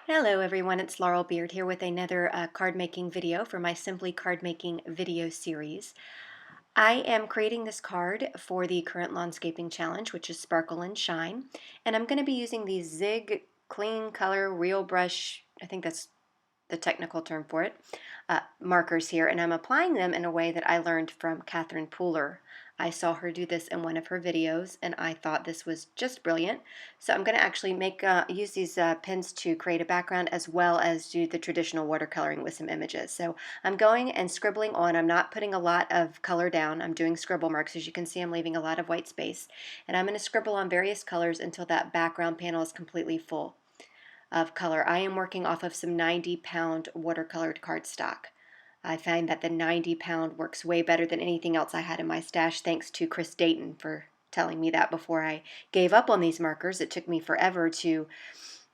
Hello everyone, it's Laurel Beard here with another card making video for my Simply Card Making video series. I am creating this card for the current landscaping challenge, which is Sparkle and Shine, and I'm going to be using these Zig Clean Color Real Brush, I think that's the technical term for it, markers here, and I'm applying them in a way that I learned from Catherine Pooler. I saw her do this in one of her videos, and I thought this was just brilliant. So I'm going to actually use these pens to create a background as well as do the traditional watercoloring with some images. So I'm going and scribbling on. I'm not putting a lot of color down. I'm doing scribble marks. As you can see, I'm leaving a lot of white space. And I'm going to scribble on various colors until that background panel is completely full of color. I am working off of some 90-pound watercolored cardstock. I find that the 90-pound works way better than anything else I had in my stash, thanks to Chris Dayton for telling me that before I gave up on these markers. It took me forever to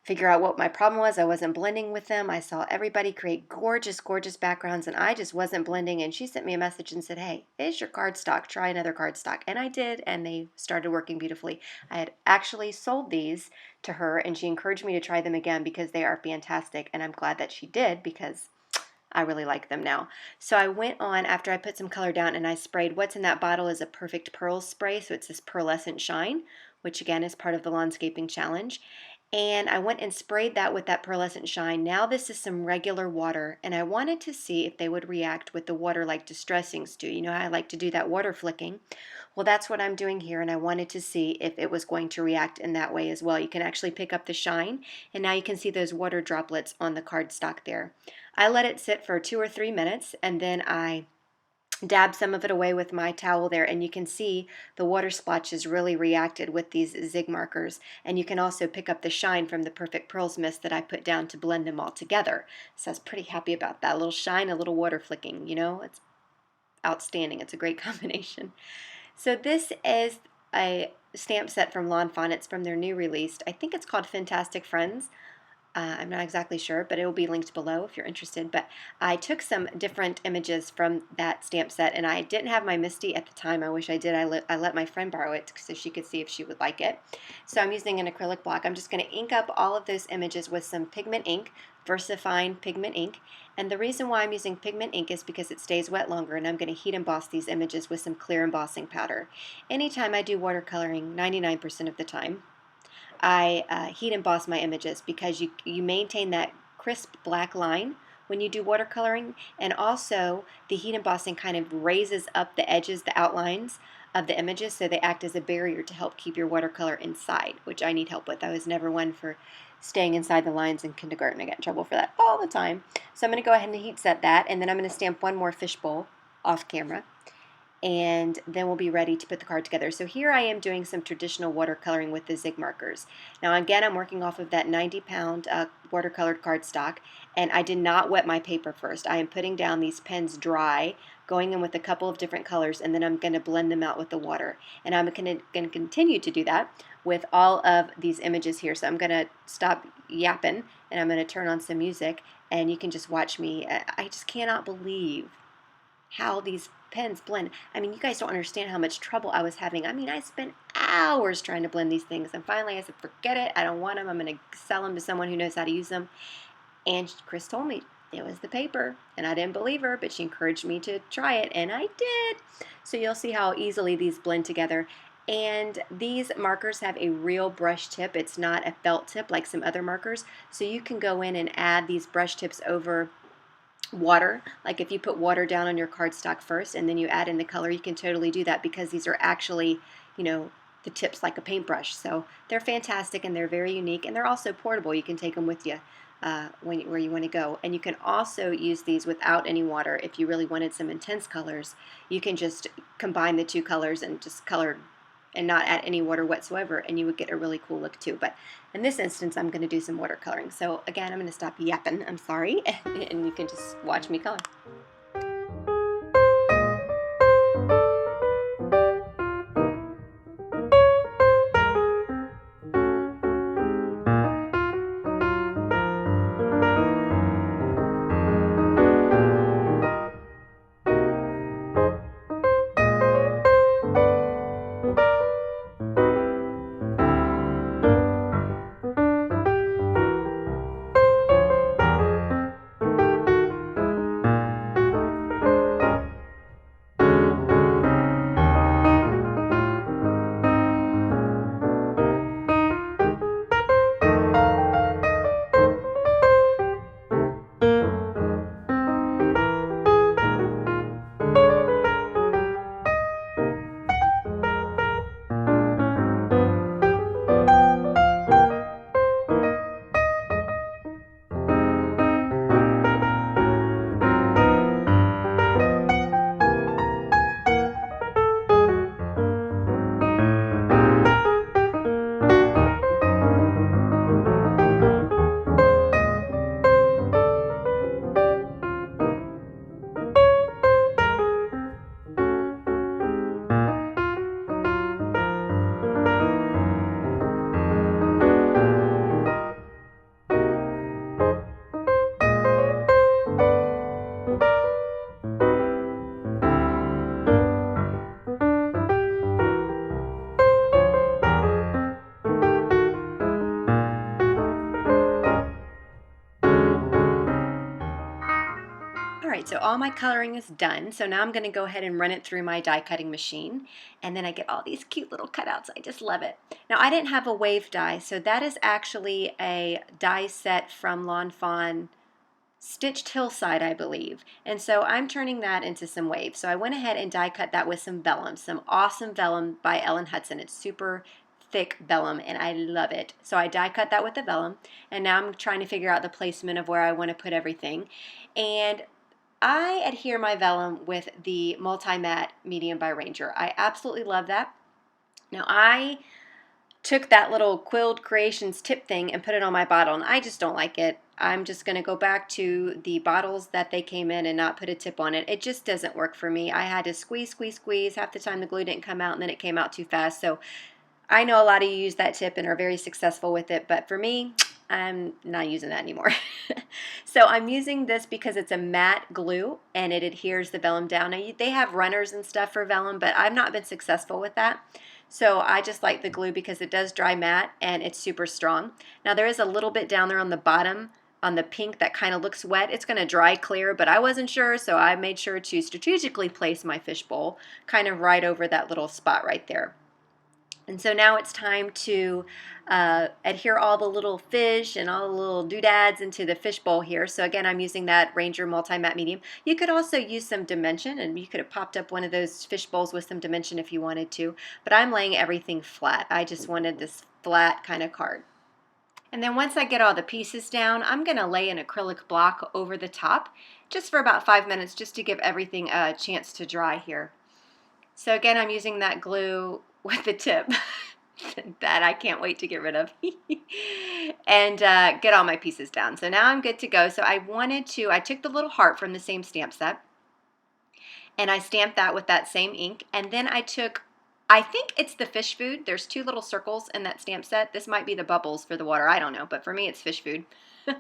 figure out what my problem was. I wasn't blending with them. I saw everybody create gorgeous, gorgeous backgrounds, and I just wasn't blending. And she sent me a message and said, hey, it's your cardstock. Try another cardstock. And I did, and they started working beautifully. I had actually sold these to her, and she encouraged me to try them again because they are fantastic. And I'm glad that she did because I really like them now. So I went on after I put some color down and I sprayed. What's in that bottle is a Perfect Pearls spray, so it's this pearlescent shine, which again is part of the landscaping challenge. And I went and sprayed that with that pearlescent shine. Now this is some regular water, and I wanted to see if they would react with the water like distressings do. You know how I like to do that water flicking? Well, that's what I'm doing here, and I wanted to see if it was going to react in that way as well. You can actually pick up the shine, and now you can see those water droplets on the cardstock there. I let it sit for 2 or 3 minutes, and then I dab some of it away with my towel there, and you can see the water splotches really reacted with these zig markers. And you can also pick up the shine from the Perfect Pearls mist that I put down to blend them all together. So I was pretty happy about that. A little shine, a little water flicking, you know, it's outstanding. It's a great combination. So this is a stamp set from Lawn Fawn. It's from their new release. I think it's called Fantastic Friends. I'm not exactly sure, but it will be linked below if you're interested. But I took some different images from that stamp set, and I didn't have my Misty at the time. I wish I did. I let my friend borrow it so she could see if she would like it. So I'm using an acrylic block. I'm just going to ink up all of those images with some pigment ink, VersaFine pigment ink. And the reason why I'm using pigment ink is because it stays wet longer, and I'm going to heat emboss these images with some clear embossing powder. Anytime I do watercoloring, 99% of the time, I heat emboss my images because you maintain that crisp black line when you do watercoloring, and also the heat embossing kind of raises up the edges, the outlines of the images, so they act as a barrier to help keep your watercolor inside, which I need help with. I was never one for staying inside the lines in kindergarten. I got in trouble for that all the time. So I'm going to go ahead and heat set that, and then I'm going to stamp one more fishbowl off camera, and then we'll be ready to put the card together. So here I am doing some traditional watercoloring with the zig markers. Now again, I'm working off of that 90-pound watercolored cardstock, and I did not wet my paper first. I am putting down these pens dry, going in with a couple of different colors, and then I'm going to blend them out with the water. And I'm going to continue to do that with all of these images here. So I'm going to stop yapping, and I'm going to turn on some music, and you can just watch me. I just cannot believe how these pens blend. I mean, you guys don't understand how much trouble I was having. I mean, I spent hours trying to blend these things, and finally I said, forget it, I don't want them. I'm going to sell them to someone who knows how to use them. And Chris told me it was the paper, and I didn't believe her, but she encouraged me to try it, and I did. So you'll see how easily these blend together. And these markers have a real brush tip. It's not a felt tip like some other markers. So you can go in and add these brush tips over water. Like if you put water down on your cardstock first and then you add in the color, you can totally do that because these are actually, you know, the tips like a paintbrush. So they're fantastic, and they're very unique, and they're also portable. You can take them with you where you want to go. And you can also use these without any water. If you really wanted some intense colors, you can just combine the two colors and just color and not add any water whatsoever, and you would get a really cool look too. But in this instance, I'm going to do some watercoloring. So again, I'm going to stop yapping, I'm sorry, and you can just watch me color. Alright, so all my coloring is done. So now I'm going to go ahead and run it through my die cutting machine. And then I get all these cute little cutouts. I just love it. Now I didn't have a wave die, so that is actually a die set from Fawn Stitched Hillside, I believe. And so I'm turning that into some waves. So I went ahead and die cut that with some vellum, some awesome vellum by Ellen Hudson. It's super thick vellum and I love it. So I die cut that with the vellum, and now I'm trying to figure out the placement of where I want to put everything. And I adhere my vellum with the Multi-Matte Medium by Ranger. I absolutely love that. Now I took that little Quilled Creations tip thing and put it on my bottle, and I just don't like it. I'm just going to go back to the bottles that they came in and not put a tip on it. It just doesn't work for me. I had to squeeze, squeeze, squeeze. Half the time the glue didn't come out, and then it came out too fast. So I know a lot of you use that tip and are very successful with it, but for me, I'm not using that anymore. So I'm using this because it's a matte glue and it adheres the vellum down. Now they have runners and stuff for vellum, but I've not been successful with that. So I just like the glue because it does dry matte and it's super strong. Now there is a little bit down there on the bottom on the pink that kind of looks wet. It's going to dry clear, but I wasn't sure, so I made sure to strategically place my fishbowl kind of right over that little spot right there. And so now it's time to adhere all the little fish and all the little doodads into the fishbowl here. So again, I'm using that Ranger Multi-Matte Medium. You could also use some dimension, and you could have popped up one of those fish bowls with some dimension if you wanted to. But I'm laying everything flat. I just wanted this flat kind of card. And then once I get all the pieces down, I'm going to lay an acrylic block over the top just for about 5 minutes just to give everything a chance to dry here. So again, I'm using that glue with the tip that I can't wait to get rid of and get all my pieces down. So now I'm good to go. So I took the little heart from the same stamp set and I stamped that with that same ink, and then I think it's the fish food. There's 2 little circles in that stamp set. This might be the bubbles for the water, I don't know, but for me it's fish food. And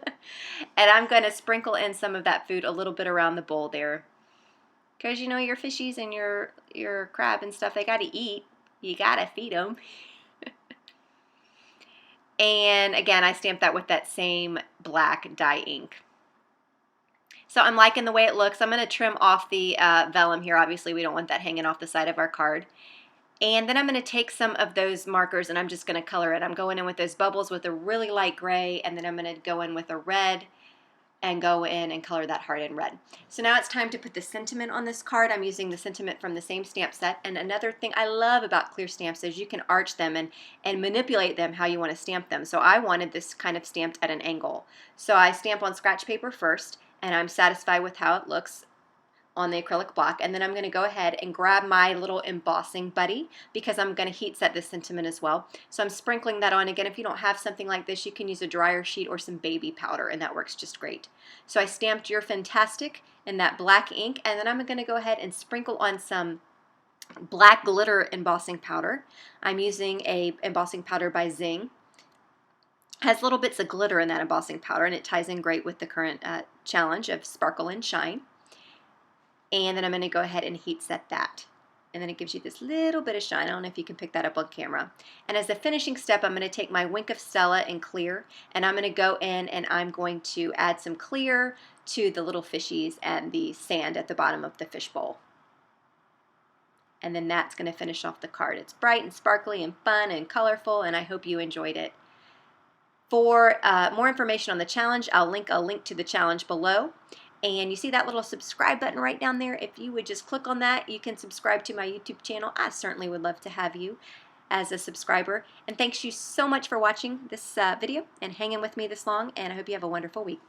I'm going to sprinkle in some of that food a little bit around the bowl there, because you know your fishies and your crab and stuff, they got to eat. You got to feed them. And again, I stamped that with that same black dye ink. So I'm liking the way it looks. I'm going to trim off the vellum here. Obviously, we don't want that hanging off the side of our card. And then I'm going to take some of those markers and I'm just going to color it. I'm going in with those bubbles with a really light gray, and then I'm going to go in with a red and go in and color that heart in red. So now it's time to put the sentiment on this card. I'm using the sentiment from the same stamp set. And another thing I love about clear stamps is you can arch them and manipulate them how you want to stamp them. So I wanted this kind of stamped at an angle. So I stamp on scratch paper first, and I'm satisfied with how it looks on the acrylic block, and then I'm going to go ahead and grab my little embossing buddy because I'm going to heat set this sentiment as well. So I'm sprinkling that on. Again, if you don't have something like this, you can use a dryer sheet or some baby powder, and that works just great. So I stamped You're Fantastic in that black ink, and then I'm going to go ahead and sprinkle on some black glitter embossing powder. I'm using a embossing powder by Zing. Has little bits of glitter in that embossing powder, and it ties in great with the current challenge of Sparkle and Shine. And then I'm going to go ahead and heat set that. And then it gives you this little bit of shine. I don't know if you can pick that up on camera. And as a finishing step, I'm going to take my Wink of Stella in clear, and I'm going to go in and I'm going to add some clear to the little fishies and the sand at the bottom of the fishbowl. And then that's going to finish off the card. It's bright and sparkly and fun and colorful, and I hope you enjoyed it. For more information on the challenge, I'll link a link to the challenge below. And you see that little subscribe button right down there? If you would just click on that, you can subscribe to my YouTube channel. I certainly would love to have you as a subscriber. And thanks you so much for watching this video and hanging with me this long, and I hope you have a wonderful week.